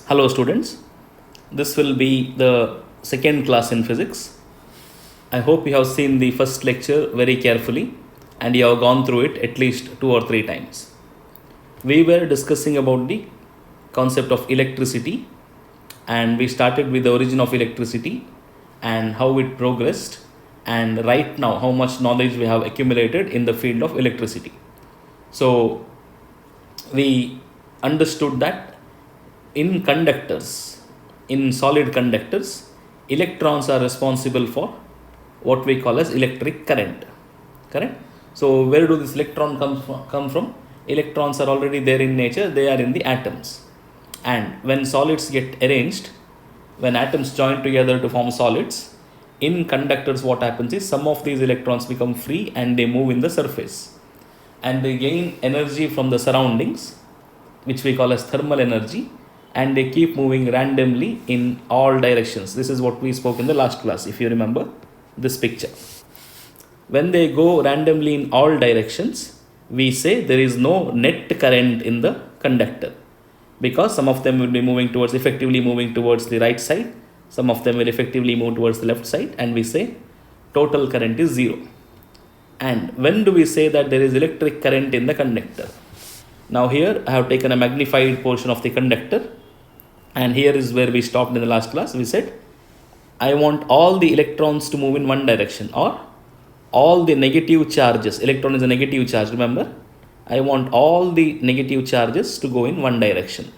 Hello students, this will be the second class in physics. I hope you have seen the first lecture very carefully and you have gone through it at least 2 or 3 times. We were discussing about the concept of electricity and we started with the origin of electricity and how it progressed, and right now how much knowledge we have accumulated in the field of electricity. So we understood that in conductors, in solid conductors, electrons are responsible for what we call as electric current. Correct? So where do this electron come from? Electrons are already there in nature, they are in the atoms. And when solids get arranged, when atoms join together to form solids, in conductors what happens is some of these electrons become free and they move in the surface. And they gain energy from the surroundings, which we call as thermal energy, and they keep moving randomly in all directions. This is what we spoke in the last class, if you remember this picture. When they go randomly in all directions, we say there is no net current in the conductor, because some of them will be effectively moving towards the right side, some of them will effectively move towards the left side, and we say total current is zero. And when do we say that there is electric current in the conductor? Now here I have taken a magnified portion of the conductor, and here is where we stopped in the last class. We said I want all the electrons to move in one direction, or all the negative charges. Electron is a negative charge, remember? I want all the negative charges to go in one direction.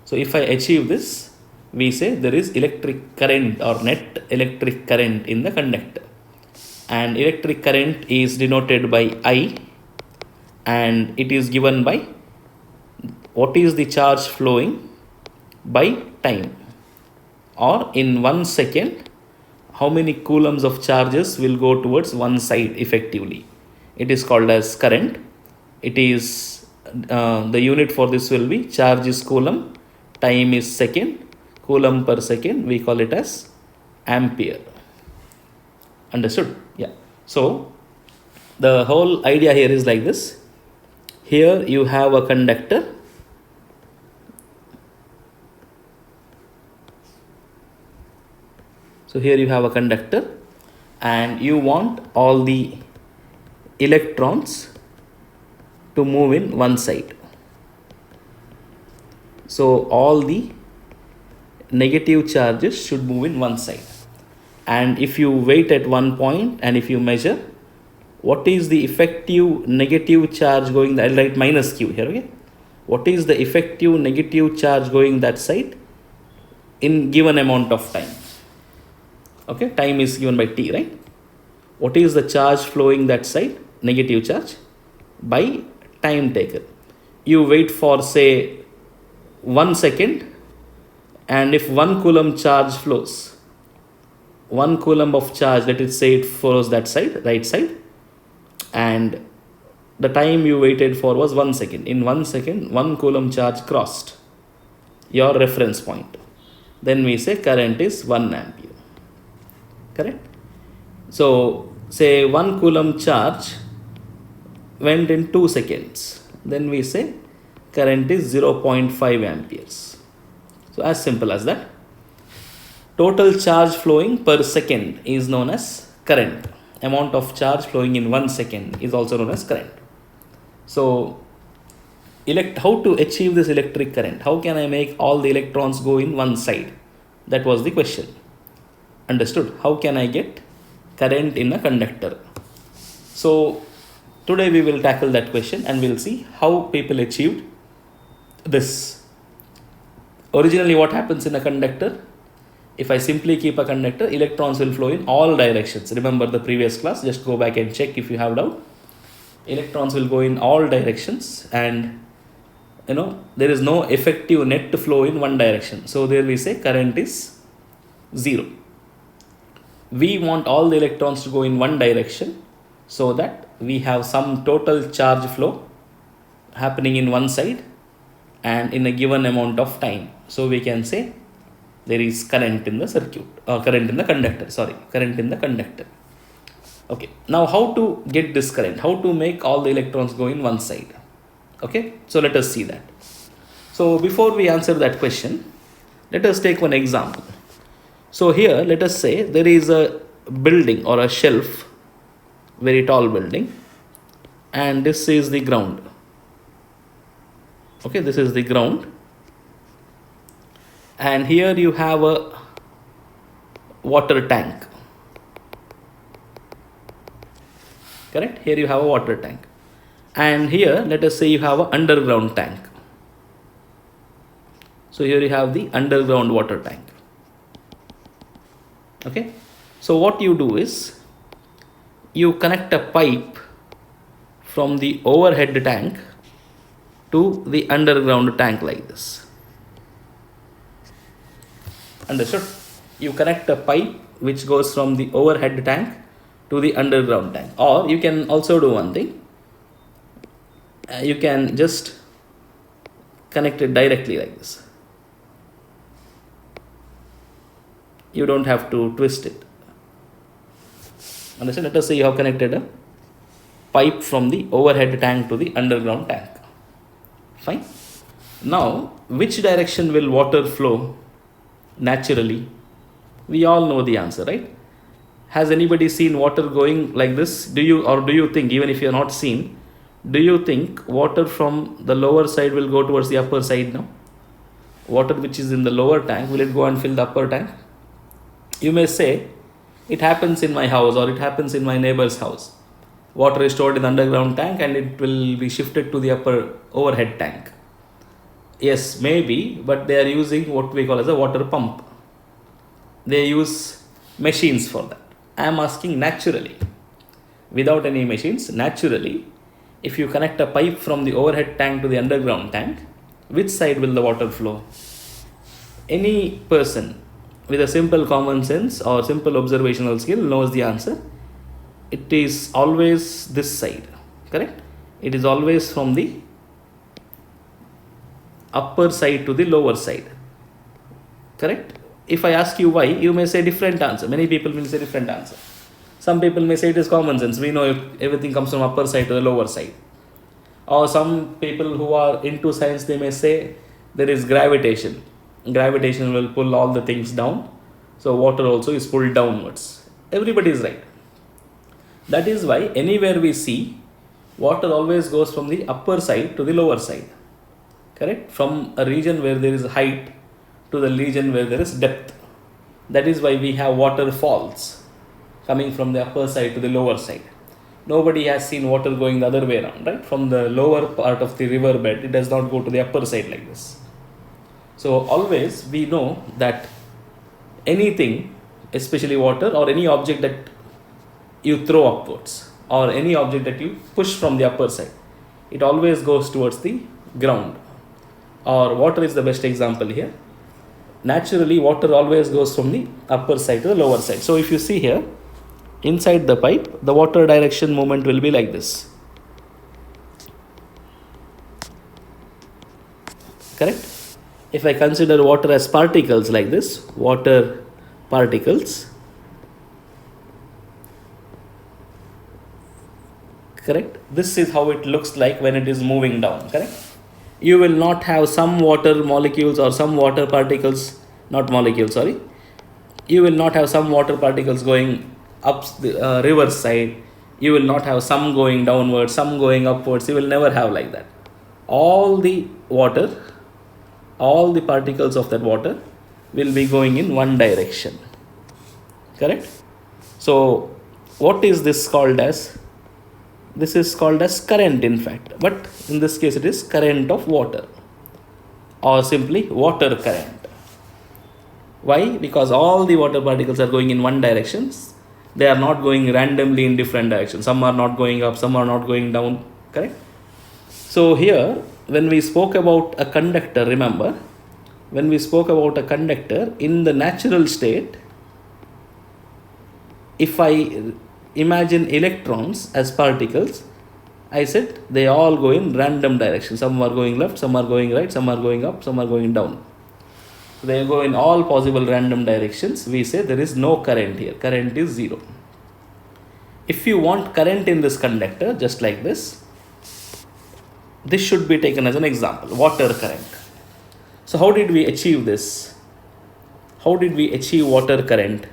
So if I achieve this, we say there is electric current or net electric current in the conductor. And electric current is denoted by I, and it is given by what is the charge flowing by time, or in 1 second how many coulombs of charges will go towards one side effectively. It is called as current. It is the unit for this will be charge is coulomb, time is second, coulomb per second, we call it as ampere. Understood? Yeah. So the whole idea here is like this. Here you have a conductor. So here you have a conductor and you want all the electrons to move in one side. So all the negative charges should move in one side. And if you wait at one point and if you measure, what is the effective negative charge going, I'll write minus q here, okay? What is the effective negative charge going that side in given amount of time? Okay, time is given by t, right? What is the charge flowing that side? Negative charge by time taken. You wait for say 1 second, and if 1 coulomb charge flows, 1 coulomb of charge, let us say it flows that side, right side, and the time you waited for was 1 second. In 1 second, 1 coulomb charge crossed your reference point. Then we say current is 1 ampere. Correct? So say 1 coulomb charge went in 2 seconds. Then we say current is 0.5 amperes. So as simple as that. Total charge flowing per second is known as current. Amount of charge flowing in 1 second is also known as current. So how to achieve this electric current? How can I make all the electrons go in one side? That was the question. Understood? How can I get current in a conductor? So today we will tackle that question and we'll see how people achieved this. Originally what happens in a conductor? If I simply keep a conductor, electrons will flow in all directions. Remember the previous class, just go back and check if you have doubt. Electrons will go in all directions, and there is no effective net flow in one direction. So there we say current is 0. We want all the electrons to go in one direction so that we have some total charge flow happening in one side and in a given amount of time. So we can say there is current in the circuit, or current in the conductor, current in the conductor. Okay, now how to get this current? How to make all the electrons go in one side? Okay, so let us see that. So before we answer that question, Let us take one example. So here, let us say there is a building or a shelf, very tall building, and this is the ground. Okay, this is the ground. And here you have a water tank. Correct? Here you have a water tank. And here, let us say you have an underground tank. So here you have the underground water tank. Okay. So what you do is, you connect a pipe from the overhead tank to the underground tank like this. Understood? You connect a pipe which goes from the overhead tank to the underground tank. Or you can also do one thing. You can just connect it directly like this. You don't have to twist it. Understand? Let us say you have connected a pipe from the overhead tank to the underground tank. Fine. Now, which direction will water flow naturally? We all know the answer, right? Has anybody seen water going like this? Do you think, even if you are not seen, do you think water from the lower side will go towards the upper side now? Water which is in the lower tank, will it go and fill the upper tank? You may say, it happens in my house or it happens in my neighbor's house. Water is stored in the underground tank and it will be shifted to the upper overhead tank. Yes, maybe, but they are using what we call as a water pump. They use machines for that. I am asking naturally, without any machines, naturally, if you connect a pipe from the overhead tank to the underground tank, which side will the water flow? Any person with a simple common sense or simple observational skill knows the answer. It is always this side, correct? It is always from the upper side to the lower side, correct? If I ask you why, you may say different answer. Many people will say different answer. Some people may say it is common sense. We know everything comes from upper side to the lower side. Or some people who are into science, they may say there is gravitation. Gravitation will pull all the things down. So water also is pulled downwards. Everybody is right. That is why anywhere we see, water always goes from the upper side to the lower side. Correct? From a region where there is height to the region where there is depth. That is why we have waterfalls coming from the upper side to the lower side. Nobody has seen water going the other way around, right? From the lower part of the river bed, it does not go to the upper side like this. So always we know that anything, especially water or any object that you throw upwards or any object that you push from the upper side, it always goes towards the ground. Or water is the best example here. Naturally, water always goes from the upper side to the lower side. So if you see here, inside the pipe, the water direction movement will be like this. Correct? If I consider water as particles like this, water particles, correct? This is how it looks like when it is moving down, correct? You will not have some water molecules or some water particles, not molecules, sorry. You will not have some water particles going up the river side. You will not have some going downwards, some going upwards. You will never have like that. All the water, all the particles of that water will be going in one direction. Correct? So, what is this called as? This is called as current, in fact. But in this case, it is current of water. Or simply water current. Why? Because all the water particles are going in one direction. They are not going randomly in different directions. Some are not going up, some are not going down. Correct? So here, when we spoke about a conductor, remember, when we spoke about a conductor, in the natural state, if I imagine electrons as particles, I said they all go in random directions. Some are going left, some are going right, some are going up, some are going down. They go in all possible random directions. We say there is no current here. Current is zero. If you want current in this conductor, just like this should be taken as an example, water current. So how did we achieve this? how did we achieve water current?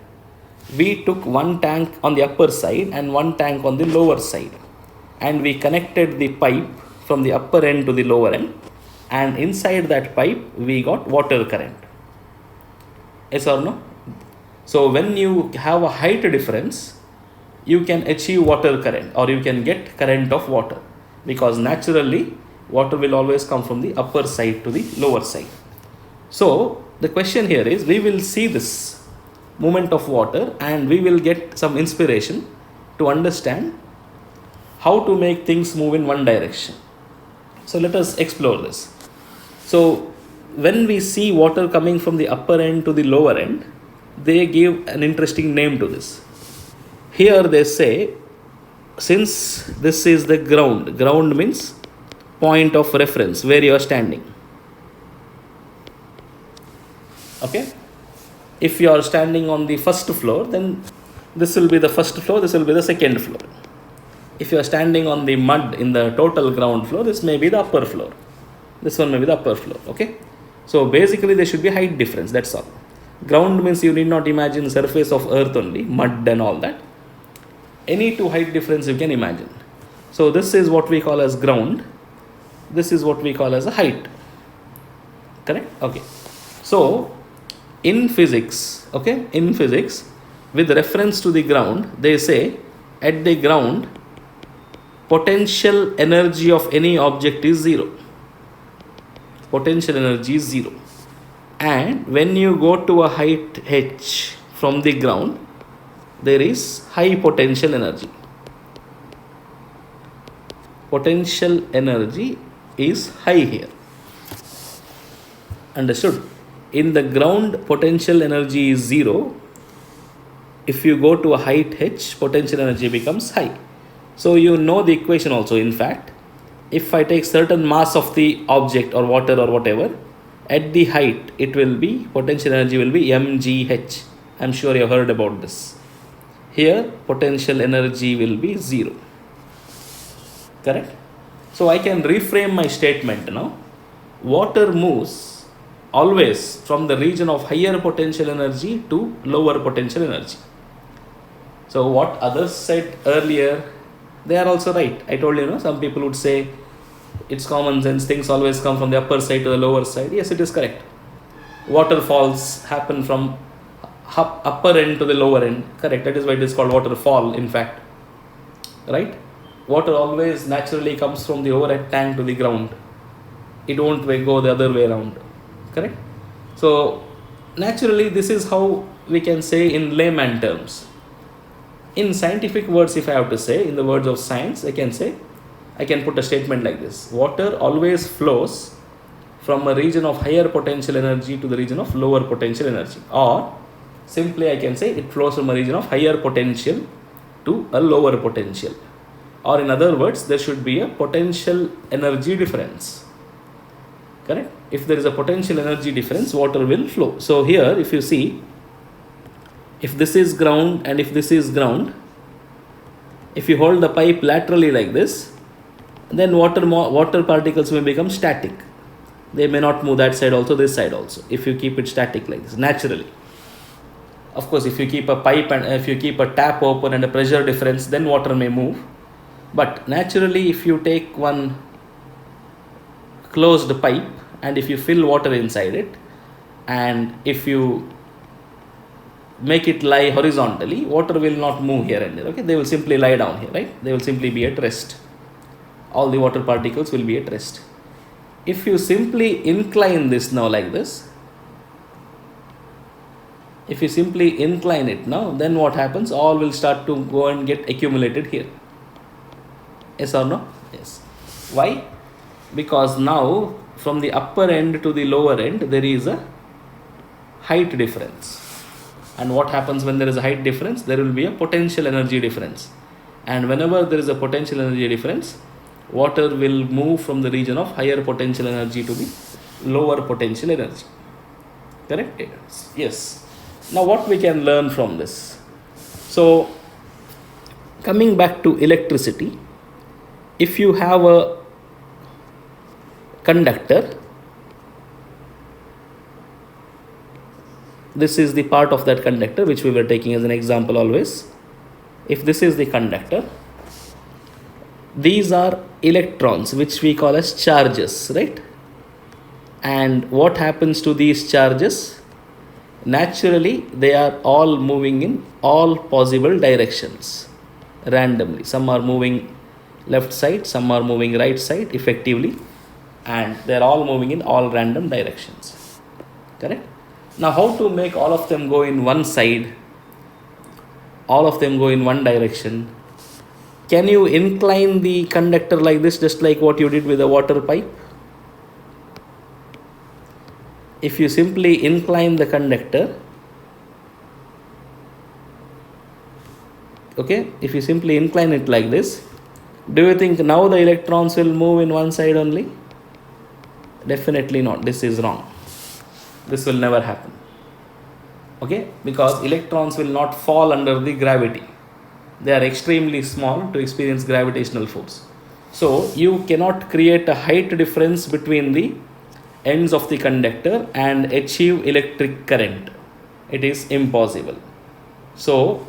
We took one tank on the upper side and one tank on the lower side, and we connected the pipe from the upper end to the lower end, and inside that pipe we got water current. Yes or no? So when you have a height difference, you can achieve water current, or you can get current of water, because naturally water will always come from the upper side to the lower side. So the question here is, we will see this movement of water and we will get some inspiration to understand how to make things move in one direction. So let us explore this. So when we see water coming from the upper end to the lower end, they give an interesting name to this. Here they say, since this is the ground means point of reference where you are standing. Okay? If you are standing on the first floor, then this will be the first floor, this will be the second floor. If you are standing on the mud in the total ground floor, this may be the upper floor. This one may be the upper floor. Okay? So basically there should be height difference, that's all. Ground means you need not imagine surface of earth only, mud and all that. Any two height difference you can imagine. So this is what we call as ground. This is what we call as a height. Correct? Okay. So in physics, with reference to the ground, they say at the ground, potential energy of any object is zero. Potential energy is zero. And when you go to a height h from the ground, there is high potential energy. Potential energy is high here. Understood? In the ground, potential energy is zero. If you go to a height h, potential energy becomes high. So you know the equation also. In fact, if I take certain mass of the object or water or whatever, at the height it will be, potential energy will be mgh. I'm sure you have heard about this. Here potential energy will be zero. Correct? So I can reframe my statement now. Water moves always from the region of higher potential energy to lower potential energy. So what others said earlier, they are also right. I told you, some people would say it's common sense, things always come from the upper side to the lower side. Yes, it is correct. Waterfalls happen from upper end to the lower end. Correct. That is why it is called waterfall, in fact. Right? Water always naturally comes from the overhead tank to the ground. It won't go the other way around. Correct? So naturally this is how we can say in layman terms. In scientific words, if I have to say, in the words of science, I can put a statement like this. Water always flows from a region of higher potential energy to the region of lower potential energy. Or simply I can say it flows from a region of higher potential to a lower potential. Or in other words, there should be a potential energy difference. Correct? If there is a potential energy difference, water will flow. So here, if you see, if this is ground and if this is ground, if you hold the pipe laterally like this, then water particles may become static. They may not move that side also, this side also, if you keep it static like this, naturally. Of course, if you keep a pipe and if you keep a tap open and a pressure difference, then water may move. But naturally, if you take one closed pipe and if you fill water inside it, and if you make it lie horizontally, water will not move here and there. Okay, they will simply lie down here, right? They will simply be at rest. All the water particles will be at rest. If you simply incline this now like this, if you simply incline it now, then what happens? All will start to go and get accumulated here. Yes or no? Yes. Why? Because now from the upper end to the lower end, there is a height difference. And what happens when there is a height difference? There will be a potential energy difference. And whenever there is a potential energy difference, water will move from the region of higher potential energy to the lower potential energy. Correct? Yes. Now what we can learn from this? So coming back to electricity, if you have a conductor this is the part of that conductor which we were taking as an example always. If this is the conductor, these are electrons which we call as charges, right? And what happens to these charges? Naturally, they are all moving in all possible directions randomly. Some are moving left side, some are moving right side effectively, and they are all moving in all random directions. Correct? Now, how to make all of them go in one side, all of them go in one direction? Can you incline the conductor like this, just like what you did with the water pipe? If you simply incline the conductor, okay, if you simply incline it like this, do you think now the electrons will move in one side only? Definitely not. This is wrong. This will never happen. Okay, because electrons will not fall under the gravity. They are extremely small to experience gravitational force. So you cannot create a height difference between the ends of the conductor and achieve electric current. It is impossible. So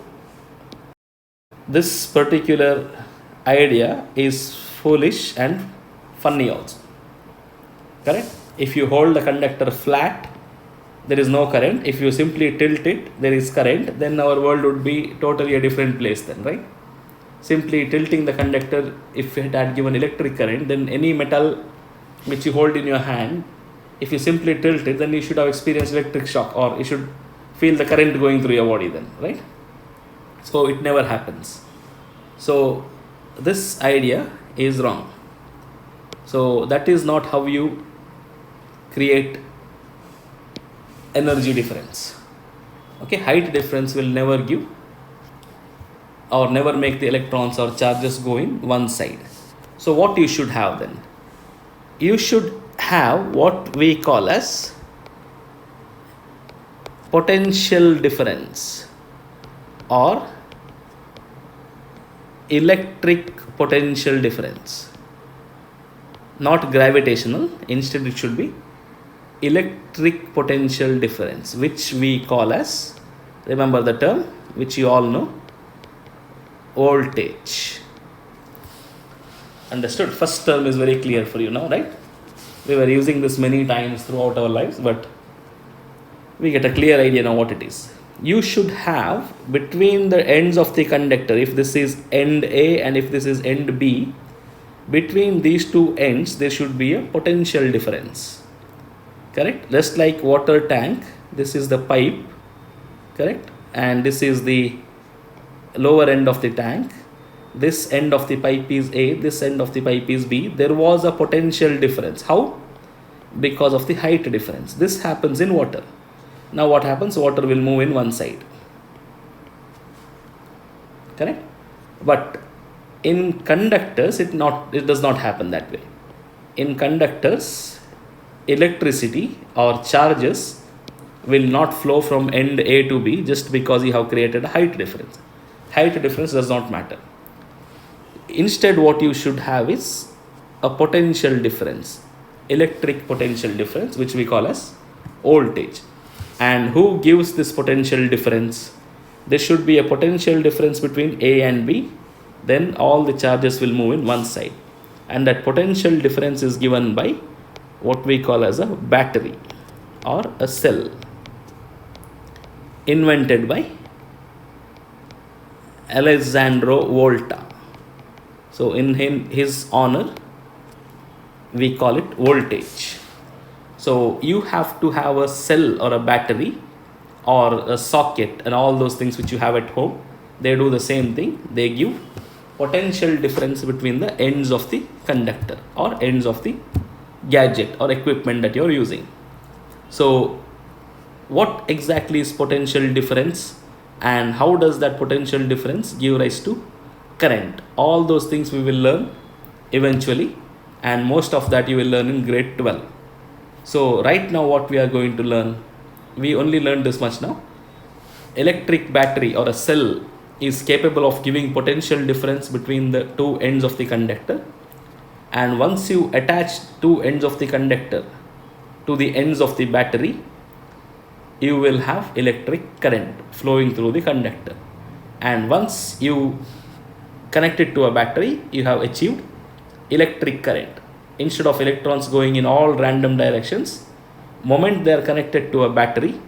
this particular idea is foolish and funny also. Correct? If you hold the conductor flat, there is no current. If you simply tilt it, there is current. Then our world would be totally a different place then, right? Simply tilting the conductor, if it had given electric current, then any metal which you hold in your hand, if you simply tilt it, then you should have experienced electric shock, or you should feel the current going through your body then, right? So it never happens. So this idea is wrong. So that is not how you create energy difference. Okay, height difference will never give or never make the electrons or charges go in one side. So what you should have then? You should have what we call as potential difference or electric potential difference. Not gravitational, instead it should be electric potential difference, which we call as, remember the term which you all know, voltage. Understood? First term is very clear for you now, right? We were using this many times throughout our lives, but we get a clear idea now what it is. You should have between the ends of the conductor, if this is end A and if this is end B, between these two ends there should be a potential difference. Correct? Just like water tank, this is the pipe, correct? And this is the lower end of the tank. This end of the pipe is A, this end of the pipe is B. There was a potential difference. How? Because of the height difference. This happens in water. Now what happens? Water will move in one side. Correct? But in conductors, it does not happen that way. In conductors, electricity or charges will not flow from end A to B just because you have created a height difference. Height difference does not matter. Instead, what you should have is a potential difference, electric potential difference, which we call as voltage. And who gives this potential difference? There should be a potential difference between A and B. Then all the charges will move in one side. And that potential difference is given by what we call as a battery or a cell, invented by Alessandro Volta. So in his honor, we call it voltage. So you have to have a cell or a battery or a socket and all those things which you have at home. They do the same thing. They give potential difference between the ends of the conductor or ends of the gadget or equipment that you're using. So what exactly is potential difference and how does that potential difference give rise to current? All those things we will learn eventually, and most of that you will learn in grade 12. So right now what we are going to learn, we only learned this much now. Electric battery or a cell is capable of giving potential difference between the two ends of the conductor, and once you attach two ends of the conductor to the ends of the battery, you will have electric current flowing through the conductor. And once you connect it to a battery, you have achieved electric current. Instead of electrons going in all random directions, moment they are connected to a battery,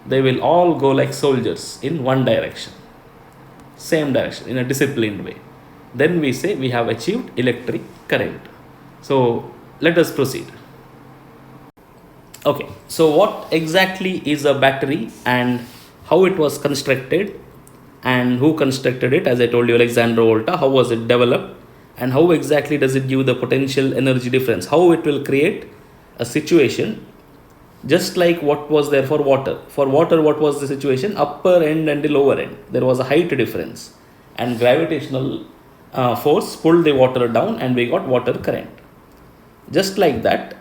they will all go like soldiers in one direction, same direction, in a disciplined way. Then we say we have achieved electric current. So let us proceed. Okay, so what exactly is a battery and how it was constructed and who constructed it? As I told you, Alexander Volta. How was it developed and how exactly does it give the potential energy difference? How it will create a situation just like what was there for water. For water, what was the situation? Upper end and the lower end. There was a height difference and gravitational force pulled the water down and we got water current. Just like that,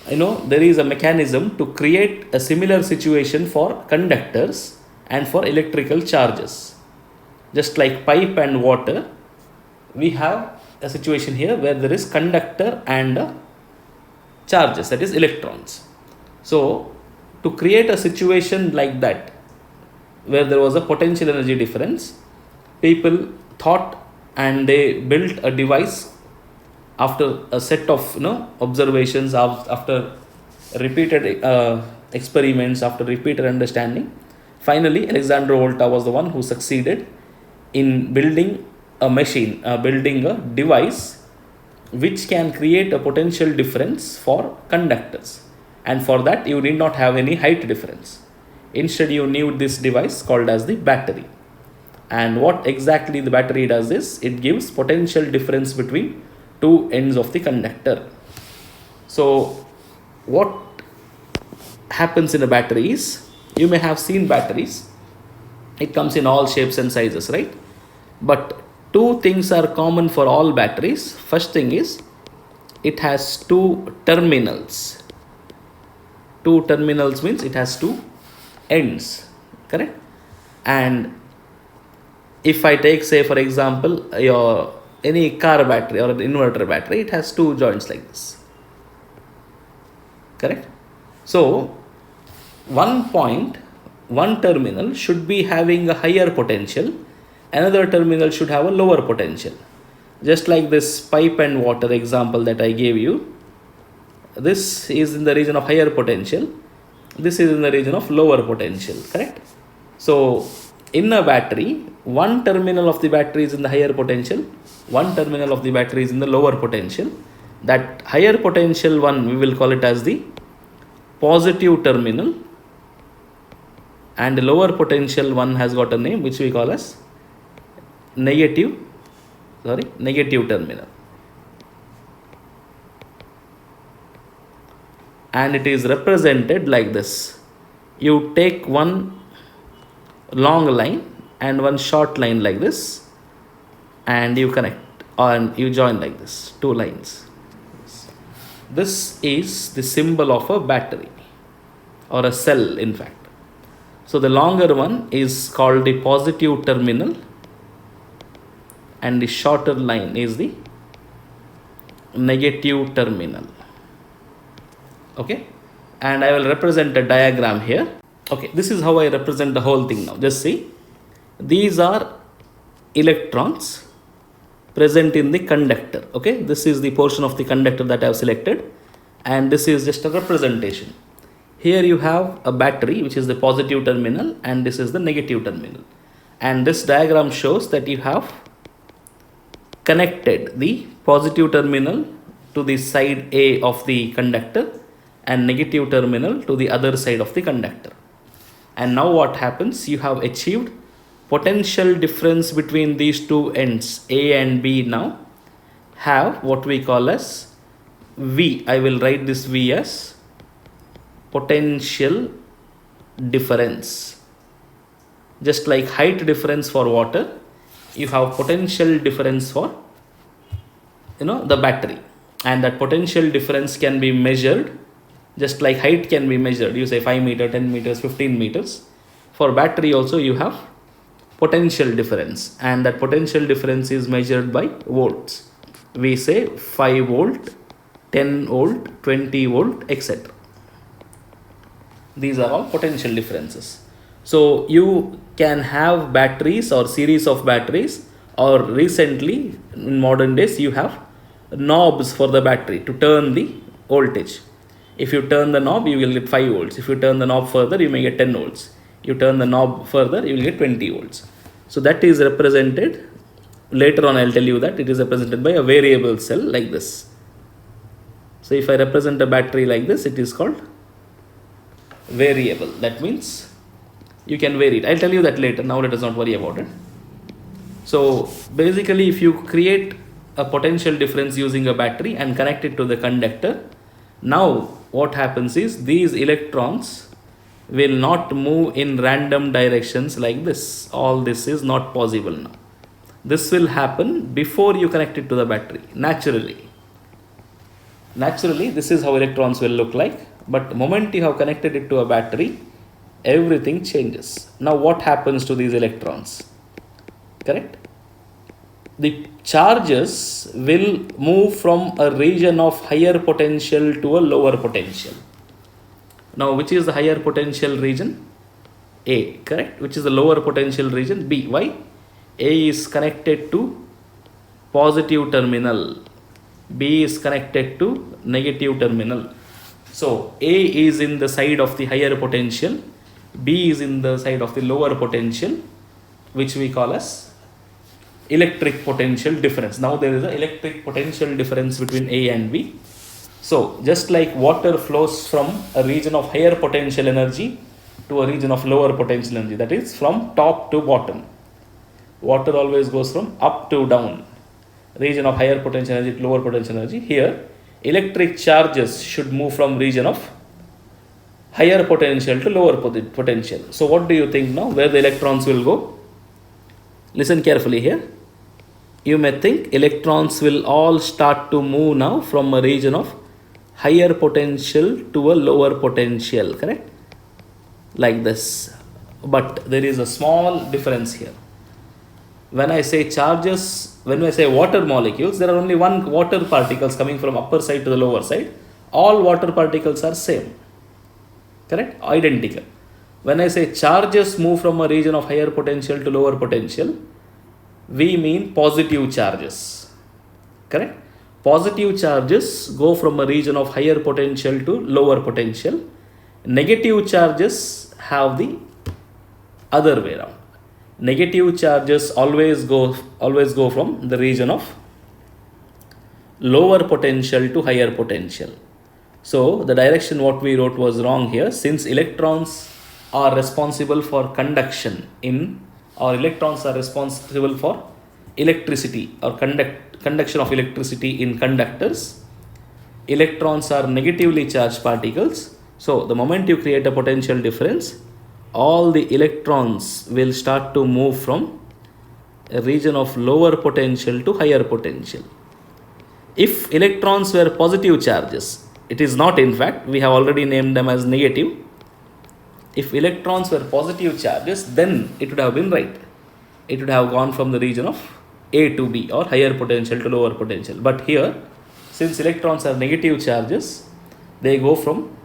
there is a mechanism to create a similar situation for conductors and for electrical charges. Just like pipe and water, we have a situation here where there is conductor and charges, that is electrons. So to create a situation like that, where there was a potential energy difference, people thought and they built a device after a set of observations, after repeated experiments, after repeated understanding. Finally, Alexander Volta was the one who succeeded in building a machine, building a device which can create a potential difference for conductors. And for that, you need not have any height difference. Instead, you need this device called as the battery. And what exactly the battery does is, it gives potential difference between two ends of the conductor. So what happens in a battery is, you may have seen batteries. It comes in all shapes and sizes, right? But two things are common for all batteries. First thing is, it has two terminals. Two terminals means it has two ends, correct? And if I take, say for example, any car battery or an inverter battery, it has two joints like this, correct? So one terminal should be having a higher potential, another terminal should have a lower potential. Just like this pipe and water example that I gave you, this is in the region of higher potential, this is in the region of lower potential, correct? So in a battery, one terminal of the battery is in the higher potential, one terminal of the battery is in the lower potential. That higher potential one, we will call it as the positive terminal, and the lower potential one has got a name which we call as negative terminal. And it is represented like this. You take one long line and one short line like this, and you connect and you join like this, two lines. This is the symbol of a battery or a cell, in fact. So the longer one is called the positive terminal and the shorter line is the negative terminal. Okay, and I will represent a diagram here. Okay, this is how I represent the whole thing now. Just see, these are electrons present in the conductor. Okay, this is the portion of the conductor that I have selected, and this is just a representation. Here you have a battery which is the positive terminal and this is the negative terminal, and this diagram shows that you have connected the positive terminal to the side A of the conductor and negative terminal to the other side of the conductor. And now what happens? You have achieved potential difference between these two ends, A and B. Now have what we call as V. I will write this V as potential difference. Just like height difference for water, you have potential difference for the battery, and that potential difference can be measured just like height can be measured. You say 5 meters, 10 meters, 15 meters. For battery also you have potential difference, and that potential difference is measured by volts. We say 5 volt, 10 volt, 20 volt, etc. These are all potential differences. So you can have batteries or series of batteries, or recently in modern days you have knobs for the battery to turn the voltage. If you turn the knob, you will get 5 volts. If you turn the knob further, you may get 10 volts. You turn the knob further, you will get 20 volts. So that is represented, later on I'll tell you that it is represented by a variable cell like this. So if I represent a battery like this, it is called variable. That means you can vary it. I'll tell you that later. Now let us not worry about it. So basically, if you create a potential difference using a battery and connect it to the conductor, now what happens is these electrons will not move in random directions like this. All this is not possible now. This will happen before you connect it to the battery, naturally. Naturally, this is how electrons will look like. But the moment you have connected it to a battery, everything changes. Now what happens to these electrons? Correct? The charges will move from a region of higher potential to a lower potential. Now which is the higher potential region? A, correct? Which is the lower potential region? B. Why? A is connected to positive terminal, B is connected to negative terminal. So A is in the side of the higher potential, B is in the side of the lower potential, which we call as electric potential difference. Now there is an electric potential difference between A and B. So just like water flows from a region of higher potential energy to a region of lower potential energy, that is from top to bottom. Water always goes from up to down, region of higher potential energy to lower potential energy. Here electric charges should move from region of higher potential to lower potential. So what do you think now, where the electrons will go? Listen carefully here. You may think electrons will all start to move now from a region of higher potential to a lower potential, correct? Like this. But there is a small difference here. When I say charges, when I say water molecules, there are only one water particles coming from upper side to the lower side. All water particles are same, correct? Identical. When I say charges move from a region of higher potential to lower potential, we mean positive charges, correct? Positive charges go from a region of higher potential to lower potential. Negative charges have the other way around. Negative charges always go from the region of lower potential to higher potential. So the direction what we wrote was wrong here. Since electrons are responsible for conduction or electrons are responsible for electricity or conduction of electricity in conductors, electrons are negatively charged particles. So the moment you create a potential difference, all the electrons will start to move from a region of lower potential to higher potential. If electrons were positive charges, it is not, in fact, we have already named them as negative. If electrons were positive charges, then it would have been right. It would have gone from the region of A to B or higher potential to lower potential. But here, since electrons are negative charges, they go from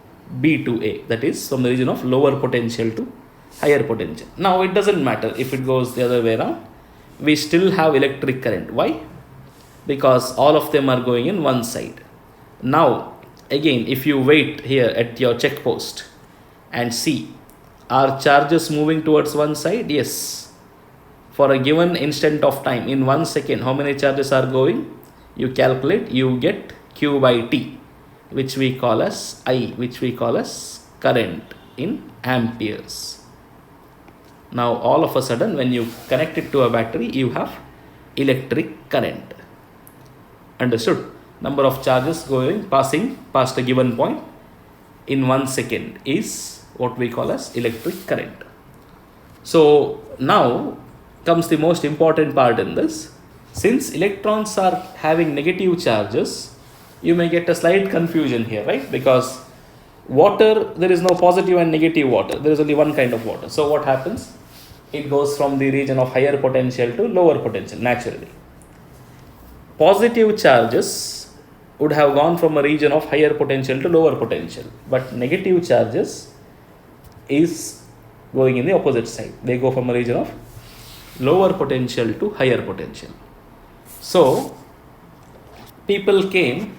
B to A, that is from the region of lower potential to higher potential. Now it doesn't matter if it goes the other way around, we still have electric current. Why? Because all of them are going in one side. Now again, if you wait here at your check post and see, are charges moving towards one side? Yes. For a given instant of time, in 1 second, how many charges are going? You calculate, you get Q by T, which we call as I, which we call as current in amperes. Now all of a sudden, when you connect it to a battery, you have electric current. Understood? Number of charges passing past a given point in 1 second is what we call as electric current. So now comes the most important part in this. Since electrons are having negative charges, you may get a slight confusion here, right? Because water, there is no positive and negative water. There is only one kind of water. So what happens? It goes from the region of higher potential to lower potential naturally. Positive charges would have gone from a region of higher potential to lower potential, but negative charges is going in the opposite side. They go from a region of lower potential to higher potential. So people came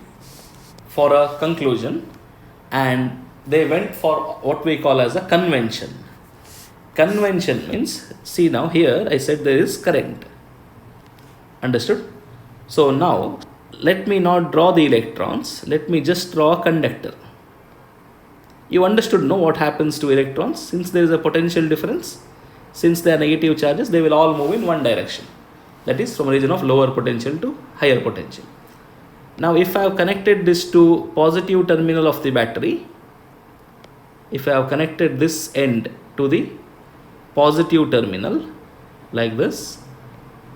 for a conclusion and they went for what we call as a convention. Convention means, see now here I said there is current. Understood? So now let me not draw the electrons, let me just draw a conductor. You understood, no, what happens to electrons? Since there is a potential difference, since they are negative charges, they will all move in one direction. That is from a region of lower potential to higher potential. Now if I have connected this to positive terminal of the battery, if I have connected this end to the positive terminal like this,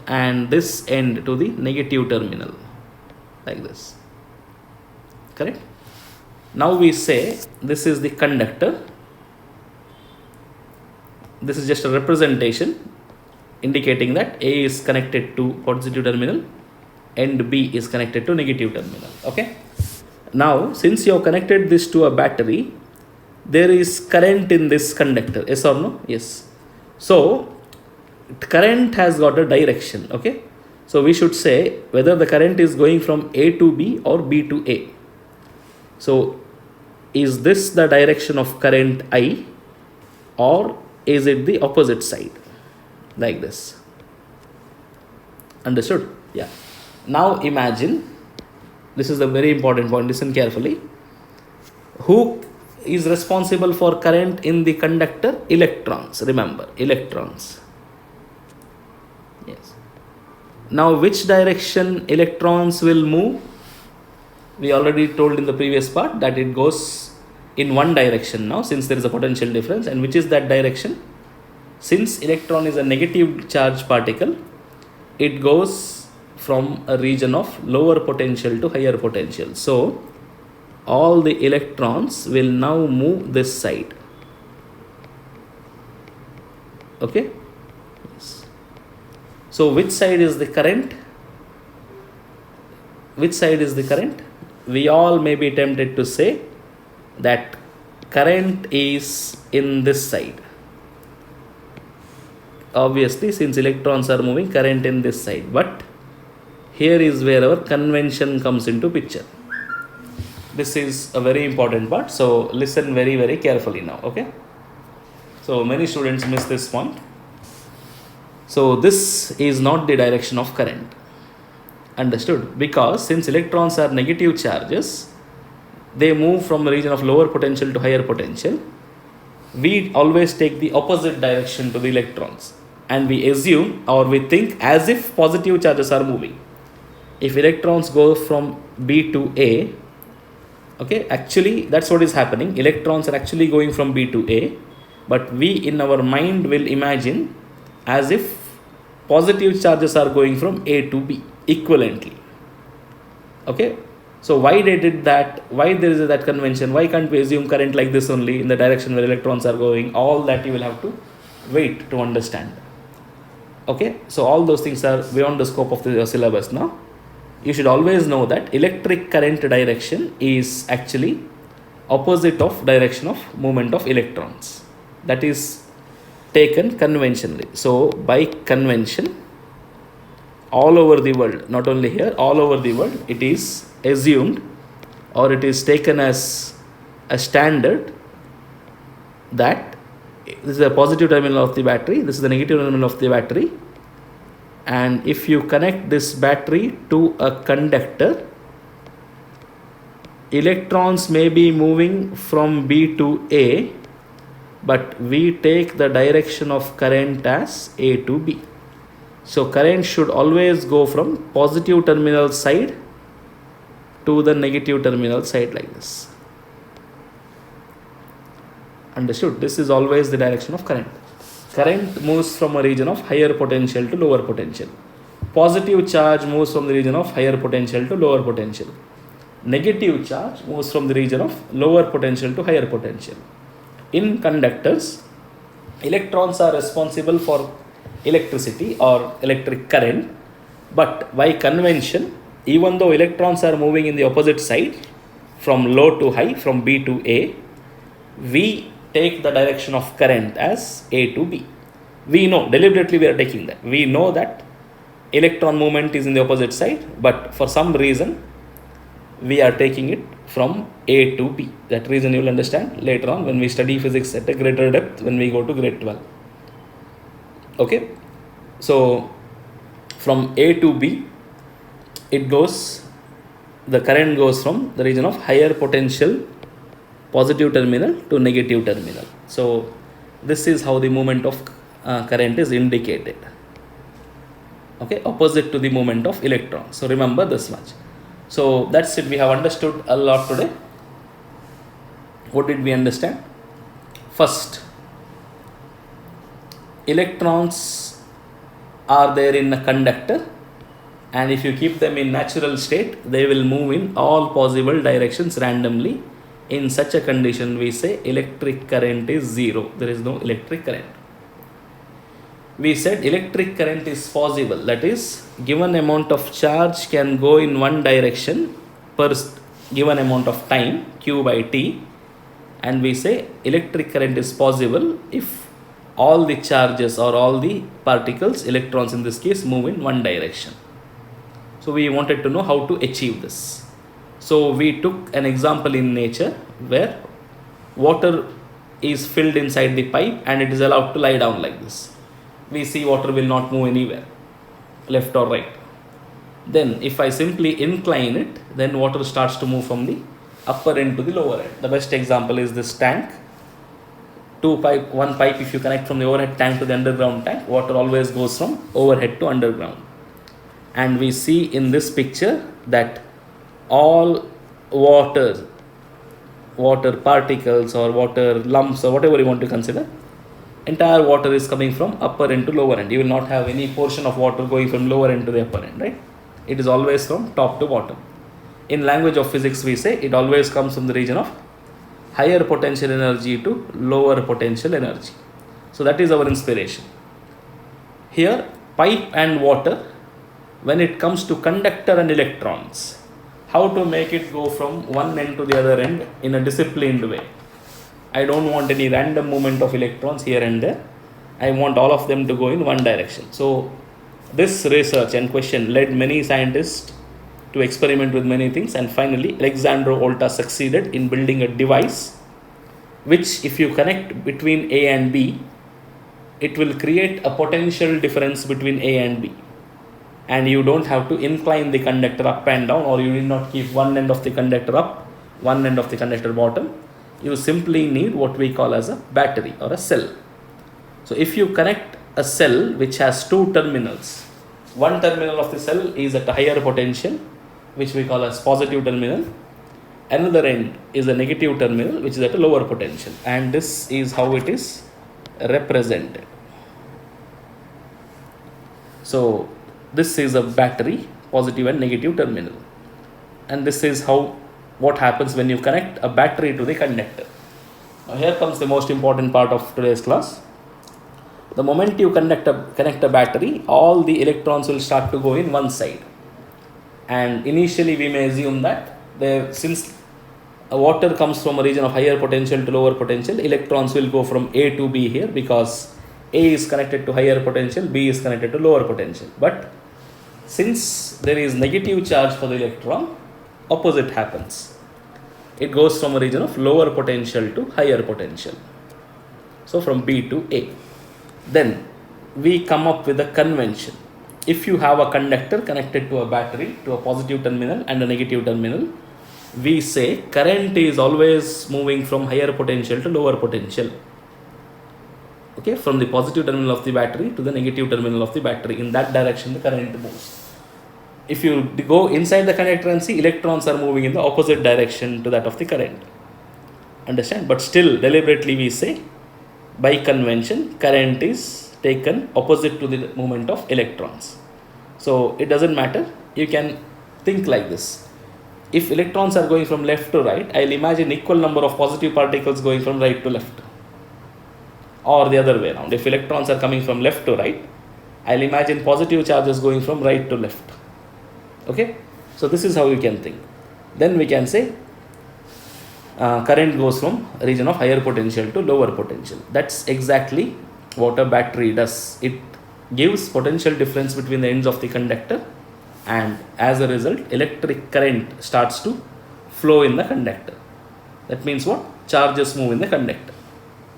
and this end to the negative terminal like this, correct? Now we say this is the conductor. This is just a representation indicating that A is connected to positive terminal and B is connected to negative terminal. Okay. Now since you have connected this to a battery, there is current in this conductor. Yes or no? Yes. So current has got a direction. Okay. So we should say whether the current is going from A to B or B to A. So is this the direction of current I, or is it the opposite side like this? Understood? Yeah. Now imagine, this is a very important point, listen carefully. Who is responsible for current in the conductor? Electrons. Remember, electrons. Yes. Now which direction electrons will move? We already told in the previous part that it goes in one direction now, since there is a potential difference. And which is that direction? Since electron is a negative charge particle, it goes from a region of lower potential to higher potential. So all the electrons will now move this side. Okay. Yes. So which side is the current? Which side is the current? We all may be tempted to say that current is in this side. Obviously, since electrons are moving, current in this side. But here is where our convention comes into picture. This is a very important part. So listen very, very carefully now. Okay. So many students miss this point. So this is not the direction of current. Understood? Because since electrons are negative charges, they move from the region of lower potential to higher potential. We always take the opposite direction to the electrons, and we assume or we think as if positive charges are moving. If electrons go from B to A, okay, actually that's what is happening. Electrons are actually going from B to A, but we in our mind will imagine as if positive charges are going from A to B equivalently. Okay. So why they did that? Why there is that convention? Why can't we assume current like this only in the direction where electrons are going? All that you will have to wait to understand. Okay. So all those things are beyond the scope of the syllabus now. You should always know that electric current direction is actually opposite of direction of movement of electrons. That is taken conventionally. So by convention, all over the world, not only here, all over the world, it is assumed or it is taken as a standard that this is the positive terminal of the battery, this is the negative terminal of the battery, and if you connect this battery to a conductor, electrons may be moving from B to A, but we take the direction of current as A to B. So current should always go from positive terminal side to the negative terminal side like this. Understood? This is always the direction of current. Current moves from a region of higher potential to lower potential. Positive charge moves from the region of higher potential to lower potential. Negative charge moves from the region of lower potential to higher potential. In conductors, electrons are responsible for electricity or electric current, but by convention, even though electrons are moving in the opposite side from low to high, from B to A, we take the direction of current as A to B. We know, deliberately we are taking that. We know that electron movement is in the opposite side, but for some reason we are taking it from A to B. That reason you will understand later on when we study physics at a greater depth when we go to grade 12. Okay, so from A to B, the current goes from the region of higher potential positive terminal to negative terminal. So this is how the movement of current is indicated. Okay, opposite to the movement of electron. So remember this much. So that's it. We have understood a lot today. What did we understand? First, electrons are there in a conductor, and if you keep them in natural state, they will move in all possible directions randomly. In such a condition, we say electric current is zero. There is no electric current. We said electric current is possible. That is, given amount of charge can go in one direction per given amount of time, q by t. And we say electric current is possible if all the charges or all the particles, electrons in this case, move in one direction. So we wanted to know how to achieve this. So we took an example in nature where water is filled inside the pipe and it is allowed to lie down like this. We see water will not move anywhere, left or right. Then if I simply incline it, then water starts to move from the upper end to the lower end. The best example is this tank. One pipe, if you connect from the overhead tank to the underground tank, water always goes from overhead to underground. And we see in this picture that all water particles or water lumps or whatever you want to consider, entire water is coming from upper end to lower end. You will not have any portion of water going from lower end to the upper end, right? It is always from top to bottom. In language of physics, we say it always comes from the region of higher potential energy to lower potential energy. So that is our inspiration. Here, pipe and water, when it comes to conductor and electrons, how to make it go from one end to the other end in a disciplined way. I don't want any random movement of electrons here and there. I want all of them to go in one direction. So this research and question led many scientists to experiment with many things, and finally Alexandro Volta succeeded in building a device which, if you connect between A and B, it will create a potential difference between A and B. And you don't have to incline the conductor up and down, or you need not keep one end of the conductor up, one end of the conductor bottom. You simply need what we call as a battery or a cell. So if you connect a cell which has two terminals, one terminal of the cell is at a higher potential, which we call as positive terminal. Another end is a negative terminal, which is at a lower potential. And this is how it is represented. So this is a battery, positive and negative terminal. And this is what happens when you connect a battery to the conductor. Now here comes the most important part of today's class. The moment you connect a battery, all the electrons will start to go in one side. And initially we may assume that since water comes from a region of higher potential to lower potential, electrons will go from A to B here, because A is connected to higher potential, B is connected to lower potential. But since there is negative charge for the electron, opposite happens. It goes from a region of lower potential to higher potential. So from B to A. Then we come up with a convention. If you have a conductor connected to a battery, to a positive terminal and a negative terminal, we say current is always moving from higher potential to lower potential. Okay, from the positive terminal of the battery to the negative terminal of the battery. In that direction, the current moves. If you go inside the conductor and see, electrons are moving in the opposite direction to that of the current. Understand? But still, deliberately we say, by convention, current is taken opposite to the movement of electrons. So it doesn't matter. You can think like this. If electrons are going from left to right, I'll imagine equal number of positive particles going from right to left. Or the other way around. If electrons are coming from left to right, I'll imagine positive charges going from right to left. Okay? So this is how you can think. Then we can say, current goes from region of higher potential to lower potential. That's exactly what a battery does. It gives potential difference between the ends of the conductor, and as a result electric current starts to flow in the conductor. That means what? Charges move in the conductor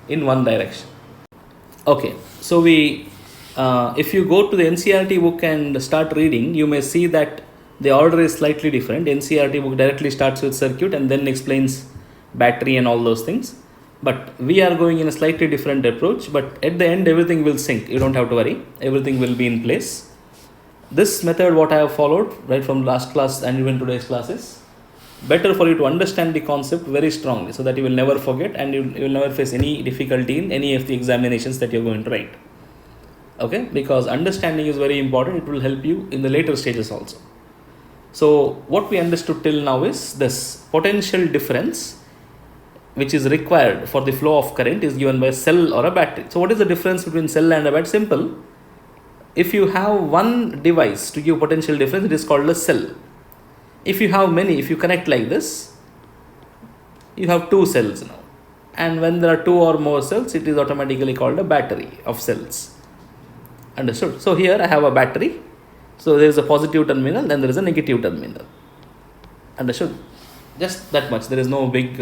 in one direction. Okay, so if you go to the NCERT book and start reading, you may see that the order is slightly different. NCERT book directly starts with circuit and then explains battery and all those things. But we are going in a slightly different approach. But at the end, everything will sync. You don't have to worry. Everything will be in place. This method, what I have followed right from last class and even today's classes, better for you to understand the concept very strongly so that you will never forget and you will never face any difficulty in any of the examinations that you are going to write. Okay, because understanding is very important. It will help you in the later stages also. So what we understood till now is this: potential difference which is required for the flow of current is given by a cell or a battery. So what is the difference between cell and a battery? Simple. If you have one device to give potential difference, it is called a cell. If you have many, if you connect like this, you have two cells now. And when there are two or more cells, it is automatically called a battery of cells. Understood? So here I have a battery. So there is a positive terminal and there is a negative terminal. Understood? Just that much. There is no big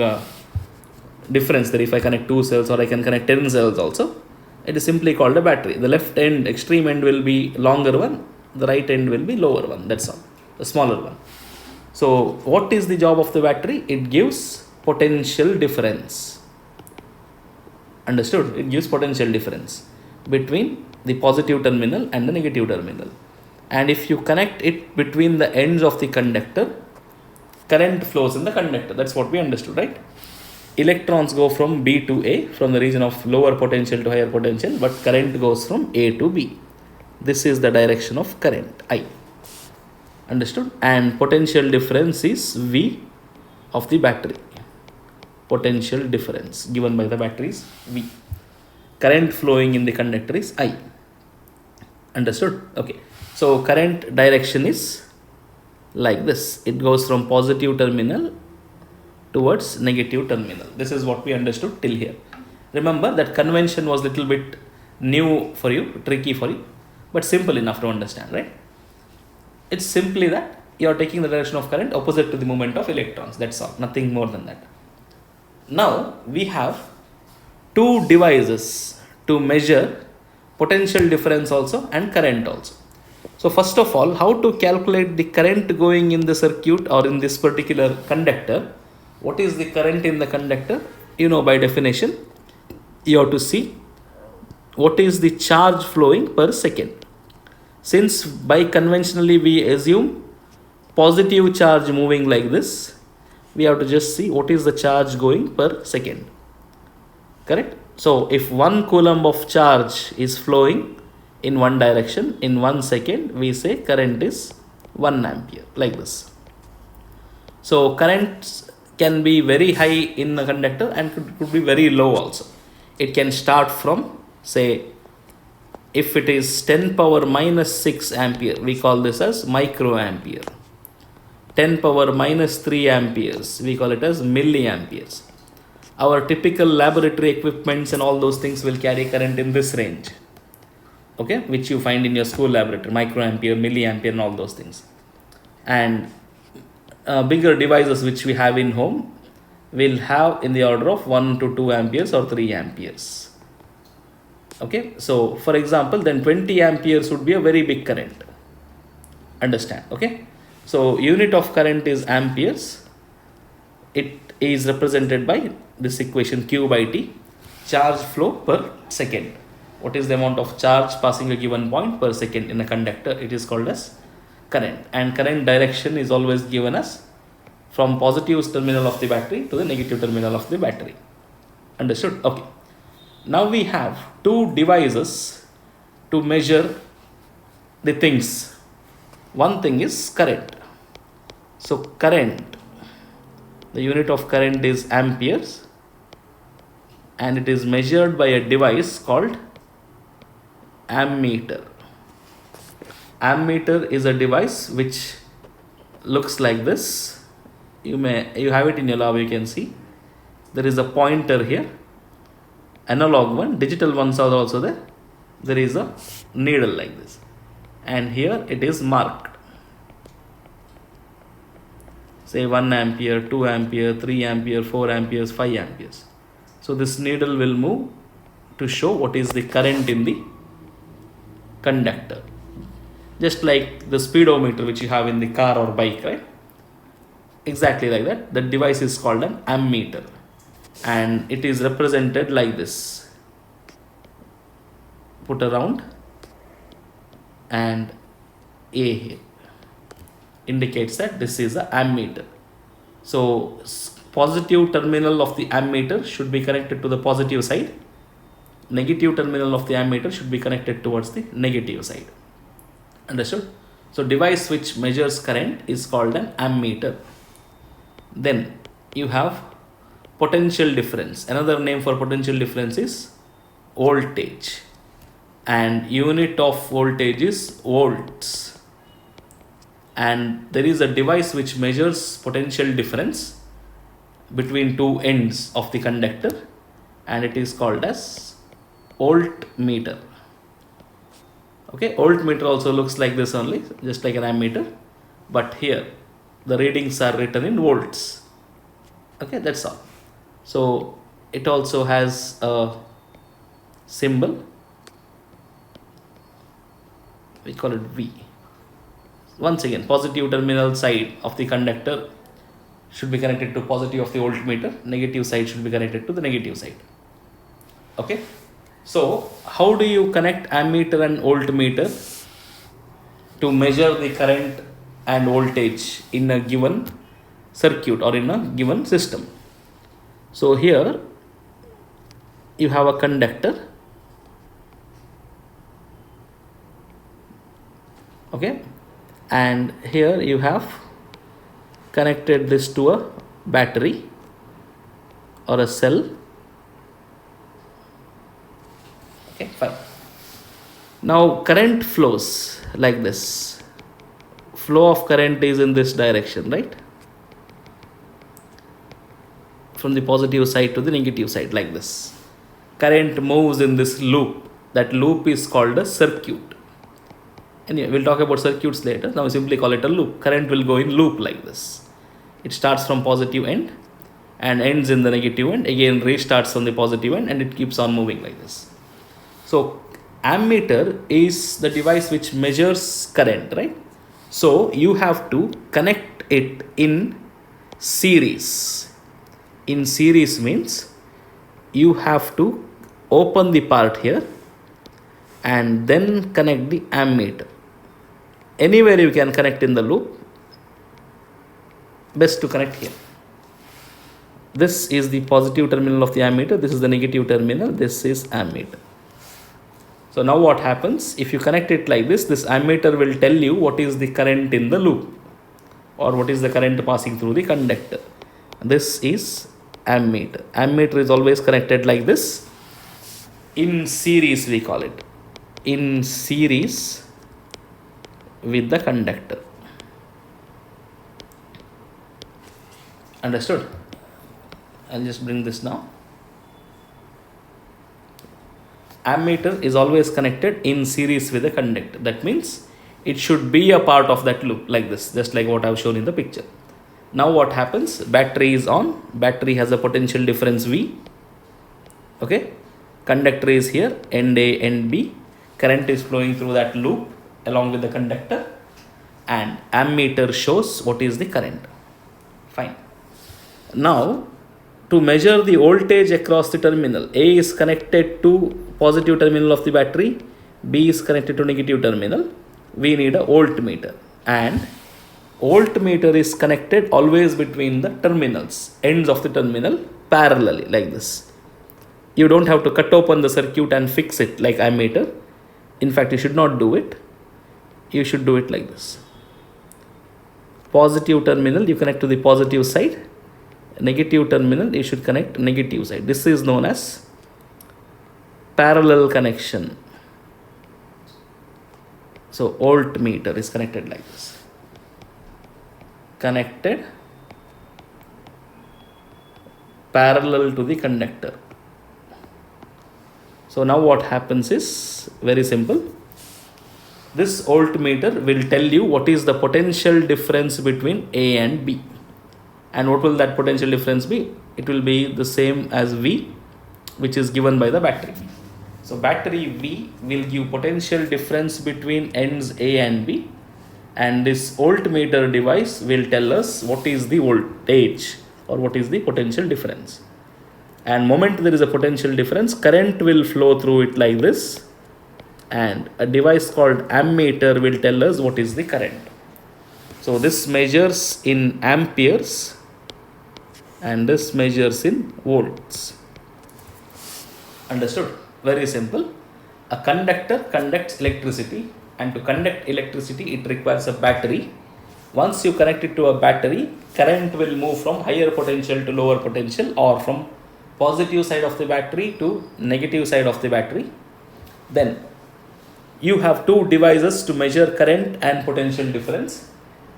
difference there. If I connect two cells or I can connect 10 cells also, it is simply called a battery. The left end, extreme end will be longer one. The right end will be lower one. That's all. The smaller one. So what is the job of the battery? It gives potential difference. Understood? It gives potential difference between the positive terminal and the negative terminal. And if you connect it between the ends of the conductor, current flows in the conductor. That's what we understood, right? Electrons go from B to A, from the region of lower potential to higher potential, but current goes from A to B. This is the direction of current, I. Understood? And potential difference is V of the battery. Potential difference given by the battery is V. Current flowing in the conductor is I. Understood? Okay. So current direction is like this. It goes from positive terminal towards negative terminal. This is what we understood till here. Remember that convention was little bit new for you, tricky for you, but simple enough to understand, right? It's simply that you are taking the direction of current opposite to the movement of electrons. That's all. Nothing more than that. Now we have two devices to measure potential difference also and current also. So first of all, how to calculate the current going in the circuit or in this particular conductor? What is the current in the conductor? You know, by definition, you have to see what is the charge flowing per second. Since by conventionally we assume positive charge moving like this, we have to just see what is the charge going per second. Correct? So if 1 coulomb of charge is flowing in one direction in 1 second, we say current is 1 ampere, like this. So current can be very high in the conductor and could be very low also. It can start from, say, if it is 10 power minus 6 ampere, we call this as microampere. 10 power minus 3 amperes, we call it as milliamperes. Our typical laboratory equipments and all those things will carry current in this range, okay, which you find in your school laboratory, microampere, milliampere and all those things. And bigger devices which we have in home will have in the order of 1 to 2 amperes or 3 amperes. Okay, so for example, then 20 amperes would be a very big current. Understand? Okay, so unit of current is amperes. It is represented by this equation Q by T, charge flow per second. What is the amount of charge passing a given point per second in a conductor? It is called as current. And current direction is always given as from positive terminal of the battery to the negative terminal of the battery. Understood? Okay. Now we have two devices to measure the things. One thing is current. So current, the unit of current is amperes, and it is measured by a device called ammeter. Ammeter is a device which looks like this. You have it in your lab, you can see. there is a pointer here, analog one, digital ones are also there. There is a needle like this, and here it is marked, say 1 ampere, 2 ampere, 3 ampere, 4 amperes, 5 amperes. So this needle will move to show what is the current in the conductor, just like the speedometer which you have in the car or bike, right? Exactly like that. The device is called an ammeter, and it is represented like this, put around, and A here indicates that this is a ammeter. So positive terminal of the ammeter should be connected to the positive side, negative terminal of the ammeter should be connected towards the negative side. Understood? So device which measures current is called an ammeter. Then you have potential difference. Another name for potential difference is voltage, and unit of voltage is volts. And there is a device which measures potential difference between two ends of the conductor, and it is called as voltmeter. Okay, voltmeter also looks like this only, just like an ammeter, but here the readings are written in volts. Okay, that's all. So it also has a symbol, we call it V. Once again, positive terminal side of the conductor should be connected to positive of the voltmeter, negative side should be connected to the negative side. Okay, so how do you connect ammeter and voltmeter to measure the current and voltage in a given circuit or in a given system? So here you have a conductor, okay, and here you have connected this to a battery or a cell. Okay, fine. Now current flows like this. Flow of current is in this direction, right? From the positive side to the negative side, like this. Current moves in this loop. That loop is called a circuit. Anyway, we'll talk about circuits later. Now we simply call it a loop. Current will go in loop like this. It starts from positive end and ends in the negative end. Again restarts from the positive end, and it keeps on moving like this. So ammeter is the device which measures current, right? So you have to connect it in series. In series means you have to open the part here and then connect the ammeter. Anywhere you can connect in the loop, best to connect here. This is the positive terminal of the ammeter, this is the negative terminal, this is ammeter. So now what happens, if you connect it like this, this ammeter will tell you what is the current in the loop or what is the current passing through the conductor. This is ammeter. Ammeter is always connected like this. In series we call it. In series with the conductor. Understood? I'll just bring this now. Ammeter is always connected in series with the conductor. That means it should be a part of that loop like this, just like what I've shown in the picture. Now what happens? Battery is on. Battery has a potential difference V. Okay. Conductor is here, end A, end B. Current is flowing through that loop along with the conductor, and ammeter shows what is the current. Fine. Now to measure the voltage across the terminal, A is connected to positive terminal of the battery, B is connected to negative terminal. We need a voltmeter, and voltmeter is connected always between the terminals, ends of the terminal parallelly like this. You don't have to cut open the circuit and fix it like ammeter. In fact, you should not do it. You should do it like this. Positive terminal you connect to the positive side, negative terminal you should connect negative side. This is known as parallel connection. So voltmeter is connected like this. Connected parallel to the conductor. So now what happens is very simple. This voltmeter will tell you what is the potential difference between A and B. And what will that potential difference be? It will be the same as V, which is given by the battery. So battery V will give potential difference between ends A and B, and this voltmeter device will tell us what is the voltage or what is the potential difference. And moment there is a potential difference, current will flow through it like this, and a device called ammeter will tell us what is the current. So this measures in amperes and this measures in volts. Understood? Very simple. A conductor conducts electricity, and to conduct electricity it requires a battery. Once you connect it to a battery, current will move from higher potential to lower potential, or from positive side of the battery to negative side of the battery. Then you have two devices to measure current and potential difference.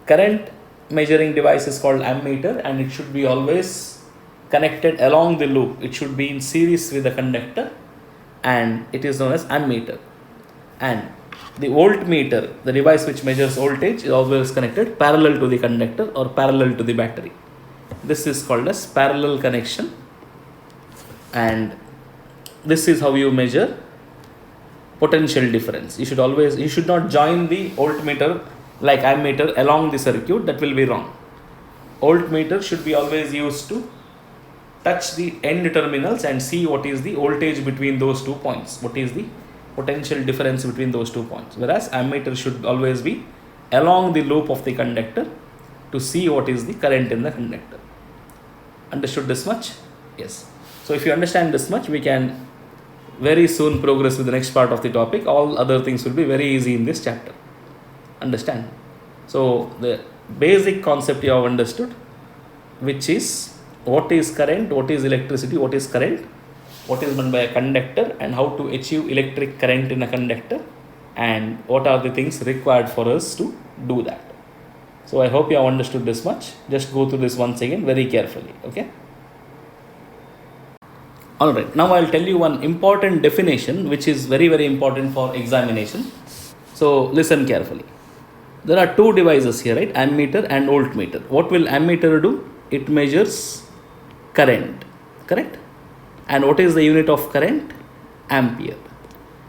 Current measuring device is called ammeter, and it should be always connected along the loop. It should be in series with the conductor, and it is known as ammeter. And the voltmeter, the device which measures voltage, is always connected parallel to the conductor or parallel to the battery. This is called as parallel connection, and this is how you measure potential difference. You should not join the voltmeter like ammeter along the circuit. That will be wrong. Voltmeter should be always used to touch the end terminals and see what is the voltage between those 2 points, what is the potential difference between those 2 points, whereas ammeter should always be along the loop of the conductor to see what is the current in the conductor. Understood this much? Yes. So if you understand this much, we can very soon progress with the next part of the topic. All other things will be very easy in this chapter. Understand? So the basic concept you have understood, which is what is current, what is electricity, what is current, what is meant by a conductor, and how to achieve electric current in a conductor, and what are the things required for us to do that. So I hope you have understood this much. Just go through this once again very carefully. Okay. Alright, now I will tell you one important definition which is very, very important for examination. So listen carefully. There are two devices here, right? Ammeter and voltmeter. What will ammeter do? It measures current, correct? And what is the unit of current? Ampere.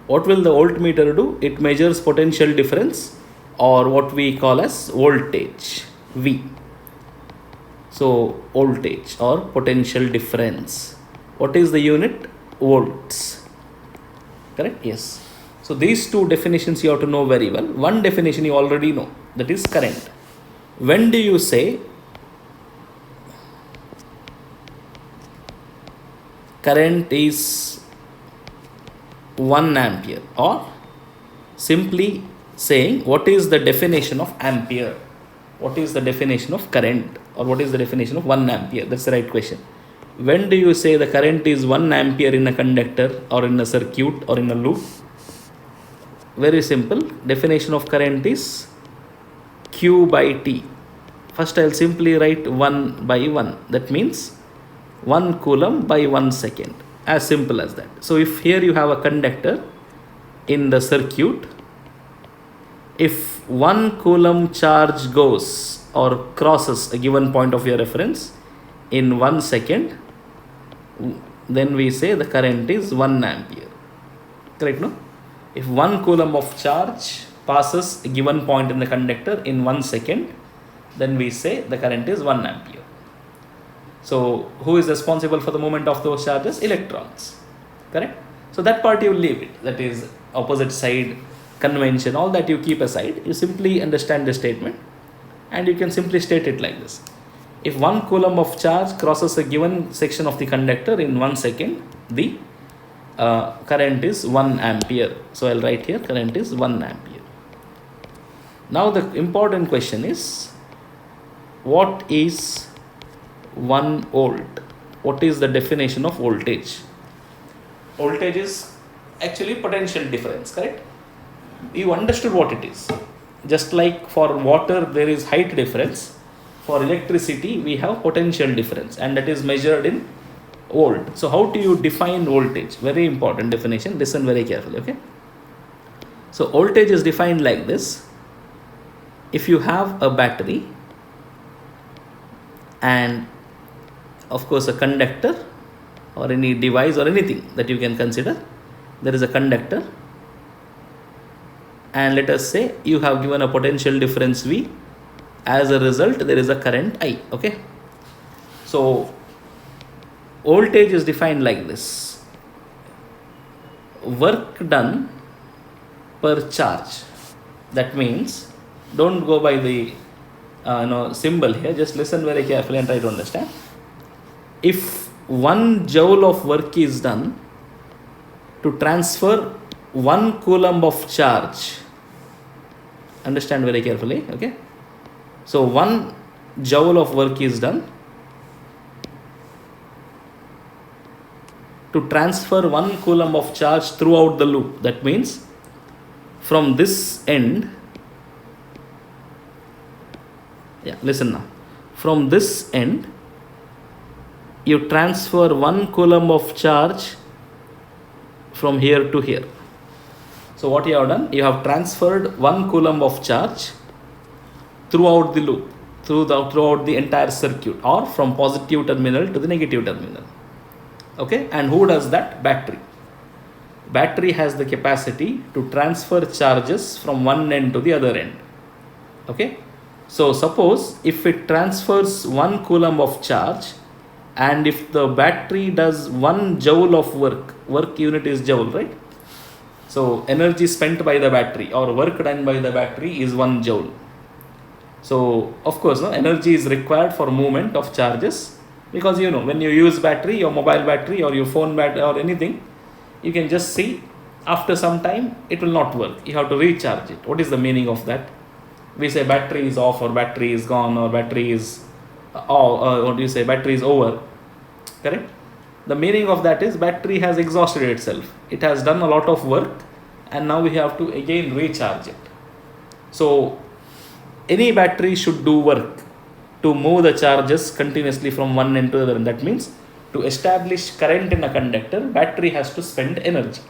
What will the voltmeter do? It measures potential difference, or what we call as voltage, V. So voltage or potential difference. What is the unit? Volts. Correct? Yes. So these two definitions you have to know very well. One definition you already know, that is current. When do you say current is 1 ampere, or simply saying what is the definition of ampere? What is the definition of current, or what is the definition of 1 ampere? That's the right question. When do you say the current is 1 ampere in a conductor or in a circuit or in a loop? Very simple. Definition of current is Q by T. First I will simply write 1 by 1. That means 1 coulomb by 1 second. As simple as that. So if here you have a conductor in the circuit, if 1 coulomb charge goes or crosses a given point of your reference in 1 second, then we say the current is 1 ampere. Correct, no? If 1 coulomb of charge passes a given point in the conductor in 1 second, then we say the current is 1 ampere. So who is responsible for the movement of those charges? Electrons. Correct? So that part you leave it. That is opposite side convention. All that you keep aside. You simply understand the statement, and you can simply state it like this. If 1 coulomb of charge crosses a given section of the conductor in 1 second, the current is 1 ampere. So I'll write here current is 1 ampere. Now the important question is, what is 1 volt? What is the definition of voltage? Voltage is actually potential difference, correct? You understood what it is. Just like for water there is height difference, for electricity we have potential difference, and that is measured in volt. So how do you define voltage? Very important definition. Listen very carefully. Okay. So voltage is defined like this. If you have a battery and of course a conductor or any device or anything that you can consider, there is a conductor, and let us say you have given a potential difference V. As a result, there is a current I. Okay. So voltage is defined like this: work done per charge. That means, don't go by the symbol here. Just listen very carefully and try to understand. If 1 joule of work is done to transfer 1 coulomb of charge, understand very carefully. Okay. So 1 joule of work is done to transfer 1 coulomb of charge throughout the loop. That means from this end, listen now. From this end, you transfer 1 coulomb of charge from here to here. So what you have done, you have transferred 1 coulomb of charge throughout the loop, throughout the entire circuit, or from positive terminal to the negative terminal. Okay, and who does that? Battery. Battery has the capacity to transfer charges from one end to the other end. Okay, so suppose if it transfers 1 coulomb of charge, and if the battery does 1 joule of work unit is joule, right? So energy spent by the battery or work done by the battery is 1 joule. So of course, energy is required for movement of charges, because when you use battery, your mobile battery or your phone battery or anything, you can just see after some time it will not work. You have to recharge it. What is the meaning of that? We say battery is off, or battery is gone, or battery is battery is over. Correct? The meaning of that is battery has exhausted itself. It has done a lot of work, and now we have to again recharge it. So any battery should do work to move the charges continuously from one end to the other. And that means to establish current in a conductor, battery has to spend energy.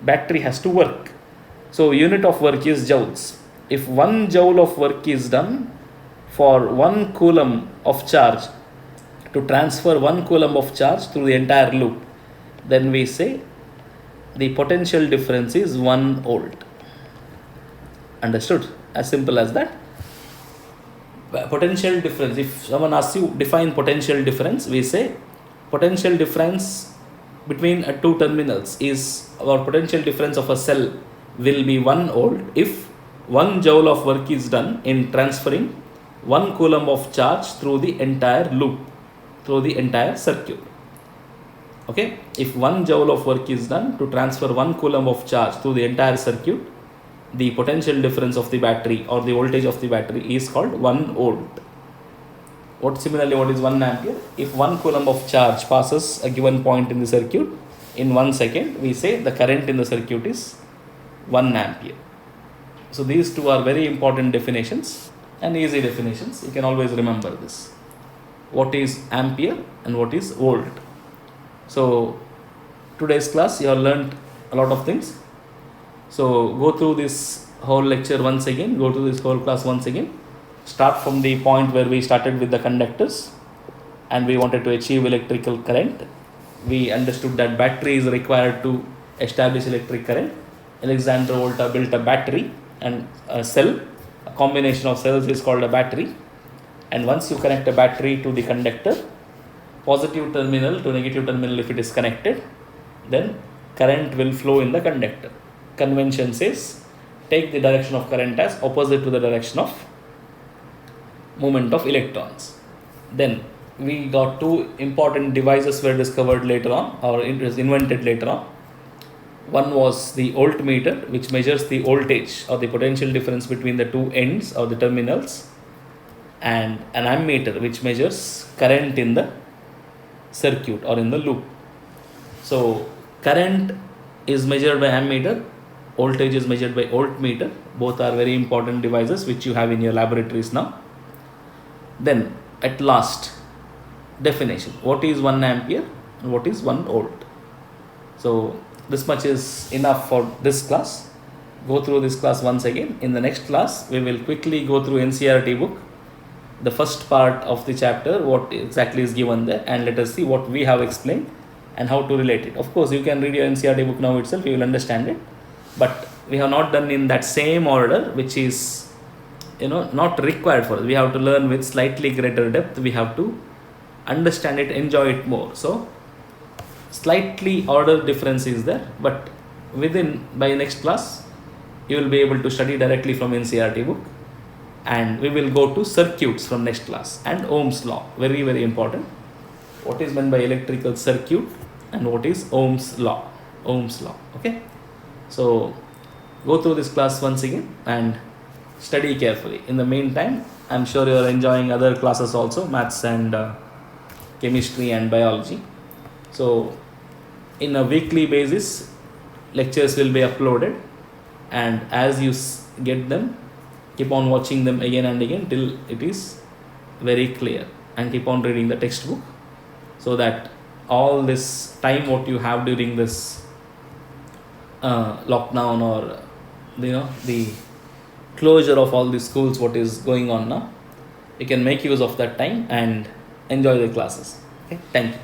Battery has to work. So unit of work is joules. If 1 joule of work is done for 1 coulomb of charge, to transfer 1 coulomb of charge through the entire loop, then we say the potential difference is 1 volt. Understood? As simple as that. Potential difference, if someone asks you define potential difference, we say potential difference between two terminals is, our potential difference of a cell will be 1 volt if 1 joule of work is done in transferring 1 coulomb of charge through the entire loop, through the entire circuit. Okay, if 1 joule of work is done to transfer 1 coulomb of charge through the entire circuit, the potential difference of the battery or the voltage of the battery is called 1 volt. Similarly, what is 1 ampere? If 1 coulomb of charge passes a given point in the circuit in 1 second, we say the current in the circuit is 1 ampere. So these two are very important definitions and easy definitions. You can always remember this. What is ampere and what is volt? So today's class you have learnt a lot of things. So go through this whole lecture once again, go through this whole class once again. Start from the point where we started with the conductors and we wanted to achieve electrical current. We understood that battery is required to establish electric current. Alexander Volta built a battery and a cell. A combination of cells is called a battery. And once you connect a battery to the conductor, positive terminal to negative terminal, if it is connected, then current will flow in the conductor. Convention says take the direction of current as opposite to the direction of movement of electrons. Then we got two important devices were discovered later on, or it was invented later on. One was the voltmeter, which measures the voltage or the potential difference between the two ends or the terminals, and an ammeter, which measures current in the circuit or in the loop. So current is measured by ammeter, voltage is measured by voltmeter. Both are very important devices which you have in your laboratories now. Then at last, definition. What is 1 ampere and what is 1 volt? So this much is enough for this class. Go through this class once again. In the next class, we will quickly go through NCERT book, the first part of the chapter, what exactly is given there, and let us see what we have explained and how to relate it. Of course, you can read your NCERT book now itself, you will understand it, but we have not done in that same order, which is not required for us. We have to learn with slightly greater depth. We have to understand it, enjoy it more. So slightly order difference is there, but by next class you will be able to study directly from NCERT book, and we will go to circuits from next class and Ohm's law. Very, very important. What is meant by electrical circuit and what is Ohm's law? Okay. So go through this class once again and study carefully. In the meantime, I'm sure you are enjoying other classes also, maths and chemistry and biology. So in a weekly basis, lectures will be uploaded, and as you get them, keep on watching them again and again till it is very clear, and keep on reading the textbook, so that all this time what you have during this lockdown, or the closure of all the schools, what is going on now, you can make use of that time and enjoy the classes. Okay, thank you.